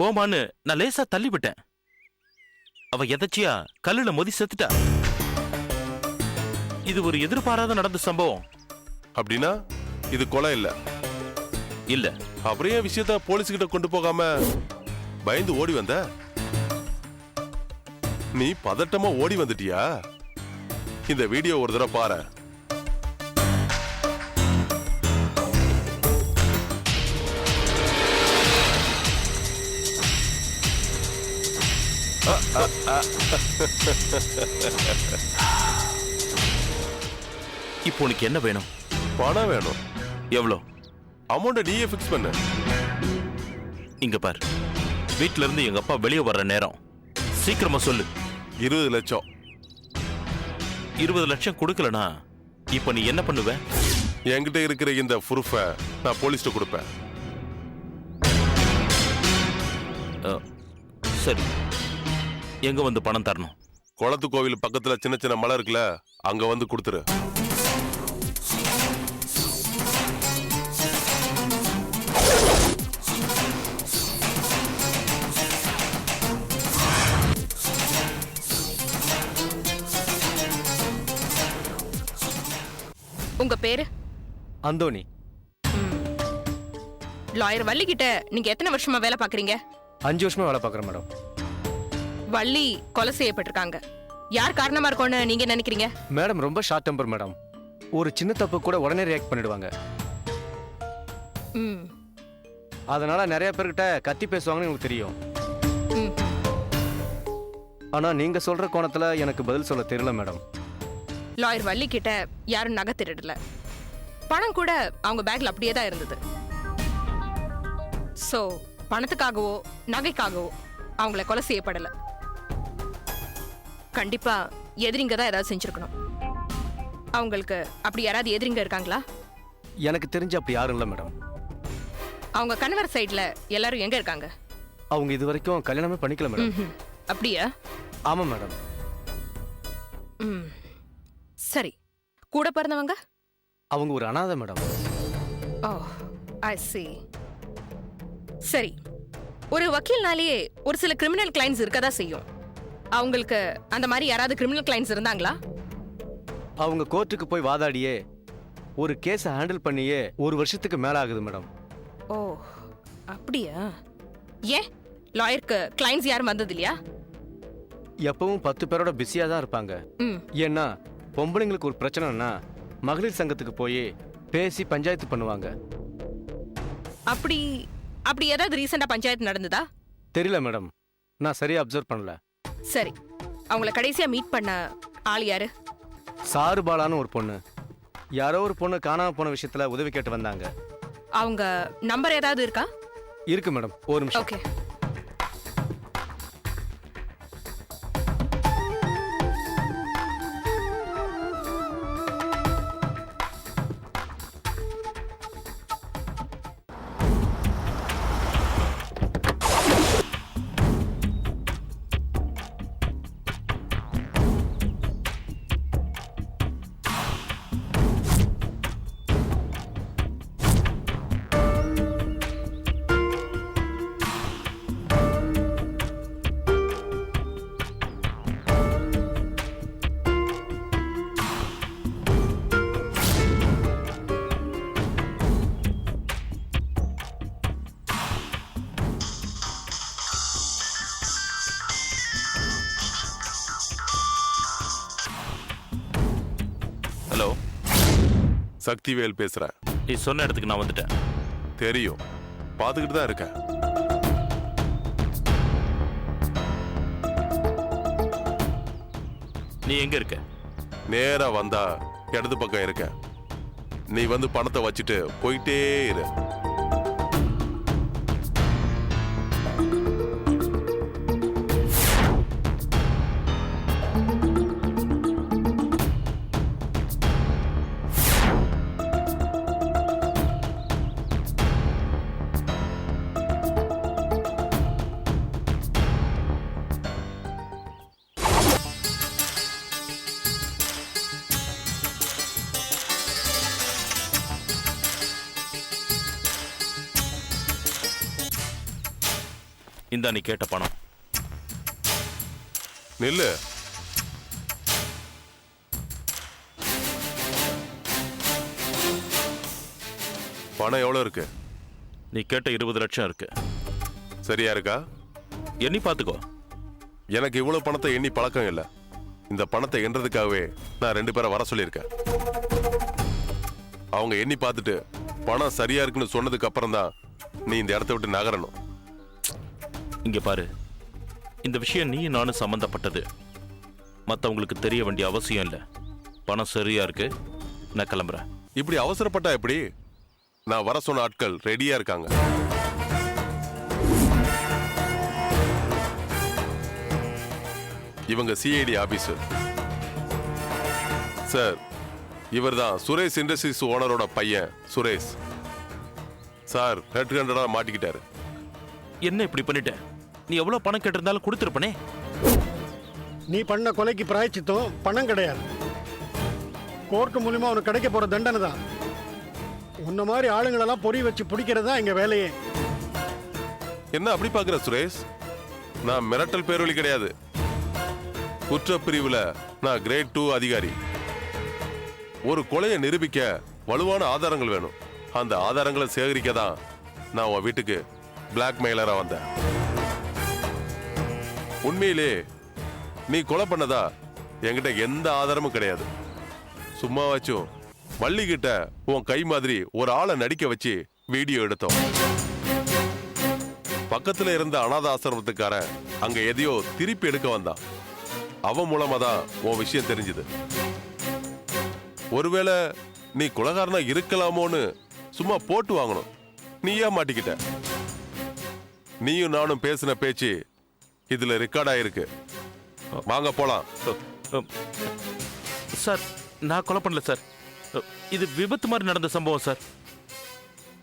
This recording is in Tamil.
போமான்னு நான் லேசா தள்ளி விட்டேன். அவ எதச்சியா கல்லுல மோதி செத்துட்டா. இது ஒரு எதிர்பாராத நடந்த சம்பவம். அப்படின்னா இது கொலை இல்ல? இல்ல. அப்புறம் ஏன் விஷயத்த போலீஸ் கிட்ட கொண்டு போகாம பயந்து ஓடி வந்த? நீ பதட்டமா ஓடி வந்துட்டியா? இந்த வீடியோ ஒரு தடவை பாரு. இப்போ உனக்கு என்ன வேணும்? பணம் வேணும். எவ்வளோ? அமௌண்ட்டை நீயே ஃபிக்ஸ் பண்ணு. இங்க பாரு, வீட்டுல இருந்து எங்க அப்பா வெளியே வர்ற நேரம். சீக்கிரமா சொல்லு. 20 லட்சம். 20 லட்சம் கொடுக்கலனா இப்ப நீ என்ன பண்ணுவ? என்கிட்ட இருக்கிற இந்த ப்ரூஃபை நான் போலீஸ்ட்ட கொடுப்பேன். சரி, எங்க வந்து பணம் தரணும்? குளத்து கோவில் பக்கத்துல சின்ன சின்ன மலை இருக்குல்ல, அங்க வந்து கொடுத்துரு. உங்க பேரு? அந்தோணி. லாயர் வள்ளி கிட்ட நீங்க எத்தனை வருஷமா வேலை பாக்குறீங்க? 5 வருஷமா வேலை பாக்குறேன் மேடம். வள்ளி கொலை செய்யப்பட்டிருக்காங்க. யார் காரணமா இருக்கும்னு நீங்க நினைக்கிறீங்க? மேடம் ரொம்ப ஷார்ட் டெம்பர் மேடம். ஒரு சின்ன தப்பு கூட உடனே ரியாக்ட் பண்ணிடுவாங்க. அதனால நிறைய பேர்கிட்ட கத்தி பேசுவாங்கன்னு எனக்கு தெரியும். ஆனா நீங்க சொல்ற கோணத்துல எனக்கு பதில் சொல்ல தெரியல மேடம். லாயர் வள்ளி கிட்ட யாரும் நகை திருடல. பணம் கூட அவங்க பேக்ல அப்படியே தான் இருந்தது. சோ பணத்துக்காகவோ நகைக்காகவோ அவங்கள கொலை செய்யப்படல. கண்டிப்பா எதிரிங்க தான் ஏதாவது செஞ்சிருக்கணும். அவங்களுக்கு அப்படி யாராவது எதிரிங்க இருக்காங்களா? எனக்கு தெரிஞ்சு அப்படி யாரும் இல்லை மேடம். அவங்க கணவர் சைட்ல எல்லாரும் எங்க இருக்காங்க? அவங்க இது வரைக்கும் கல்யாணமே பண்ணிக்கல மேடம். அப்படியா? ஆமா மேடம். சரி, கூட பிறந்தவங்க? அவங்க ஒரு அனாதை மேடம். ஓ, ஐ see. சரி, ஒரு வக்கீல்னாலேயே ஒரு சில கிரிமினல் கிளைண்ட்ஸ் இருக்கதா செய்யும். அவங்களுக்கு அந்த மாதிரி யாராவது கிரிமினல் கிளைண்ட்ஸ் இருந்தாங்களா? அவங்க கோர்ட்டுக்கு போய் வாதாடியே ஒரு கேஸை ஹேண்டில் பண்ணியே 1 வருஷத்துக்கு மேல ஆகுது மேடம். ஓ, அப்படியா? ஏன் லாயருக்கு கிளைண்ட்ஸ் யாரும் வந்தது இல்லையா? எப்பவும் 10 பேரோட பிஸியா தான் இருப்பாங்க. ஏன்னா பொம்பளைங்களுக்கு ஒரு பிரச்சனைனா மகளிர் சங்கத்துக்கு போய் பேசி பஞ்சாயத்து பண்ணுவாங்க. அப்படி அப்படி ஏதாவது ரீசெண்டா பஞ்சாயத்து நடந்ததா? தெரியல மேடம், நான் சரியா அப்சர்வ் பண்ணல. சரி, அவங்கள கடைசியா மீட் பண்ண ஆள் யாரு? சாருபாலான்னு ஒரு பொண்ணு. யாரோ ஒரு பொண்ணு காணாம போன விஷயத்துல உதவி கேட்டு வந்தாங்க. அவங்க நம்பர் ஏதாவது இருக்கா? இருக்கு மேடம், ஒரு நிமிஷம். ஓகே. ஹலோ, சக்திவேல் பேசுறேன். நீ சொன்ன இடத்துக்கு நான் வந்துட்டேன். தெரியும், பார்த்துக்கிட்டு தான் இருக்கேன். நீ எங்க இருக்க? நேரா வந்தா இடது பக்கம் இருக்க. நீ வந்து பணத்தை வச்சுட்டு போயிட்டே இரு. இந்தா நீ கேட்ட பணம். நில்லு. பணம் எவ்வளவு இருக்கு? நீ கேட்ட 20 லட்சம் இருக்கு. சரியா இருக்கா? எண்ணி பாத்துக்கோ. எனக்கு இவ்வளவு பணத்தை எண்ணி பழக்கம் இல்லை. இந்த பணத்தை எண்றதுக்காகவே நான் 2 பேரை வர சொல்லியிருக்கேன். அவங்க எண்ணி பார்த்துட்டு பணம் சரியா இருக்குன்னு சொன்னதுக்கு அப்புறம் தான் நீ இந்த இடத்த விட்டு நகரணும். இங்க பாரு, இந்த விஷயம் நீ நானும் சம்பந்தப்பட்டது. மத்தவங்களுக்கு தெரிய வேண்டிய அவசியம் இல்லை. பணம் சரியா இருக்கு, நான் கிளம்புறேன். இப்படி அவசரப்பட்டா எப்படி? நான் வர சொன்ன ஆட்கள் ரெடியா இருக்காங்க. இவங்க சிஐடி ஆபீசர் சார். இவர்தான் சுரேஷ் இண்டஸ்ட்ரீஸ் ஓனரோட பையன் சுரேஷ் சார். ரெட் ஹேண்டடா மாட்டிக்கிட்டாரு. என்ன இப்படி பண்ணிட்ட? நீ எவ்வளவு பணம் கேட்டிருந்தாலும் கொடுத்துருப்பனே. நீ பண்ண கொலைக்கு பிராயச்சித்தம் பணம் கிடையாது. கோர்ட்டு மூலியமா அவனுக்கு கிடைக்க போற தண்டனை தான். உன்ன மாதிரி ஆளுங்களெல்லாம் பொறி வச்சு பிடிக்கிறது தான் எங்க வேலையே. என்ன அப்படி பாக்குற சுரேஷ்? நான் மிரட்டல் பேரொலி கிடையாது. குற்றப்பிரிவுல நான் கிரேட் 2 அதிகாரி. ஒரு கொலையை நிரூபிக்க வலுவான ஆதாரங்கள் வேணும். அந்த ஆதாரங்களை சேகரிக்க தான் நான் உன் வீட்டுக்கு பிளாக்மெயிலரா வந்தேன். உண்மையிலே நீ கொலை பண்ணதா என்கிட்ட எந்த ஆதாரமும் கிடையாது. சும்மாவாச்சும் மல்லிகிட்ட உன் கை மாதிரி ஒரு ஆளை நடிக்க வச்சு வீடியோ எடுத்தோம். பக்கத்துல இருந்த அனாத ஆசிரமத்துக்காரன் அங்க எதையோ திருப்பி எடுக்க வந்தான். அவன் மூலமா தான் உன் விஷயம் தெரிஞ்சது. ஒருவேளை நீ கொலைகாரனா இருக்கலாமோன்னு சும்மா போட்டு வாங்கணும். நீயா மாட்டிக்கிட்ட. நீயும் நானும் பேசின பேச்சு இதுல ரெக்கார்ட் ஆயிருக்கு. வாங்க போலாம். சார், நான் கொலை பண்ணல சார். இது விபத்து மாதிரி நடந்த சம்பவம் சார்.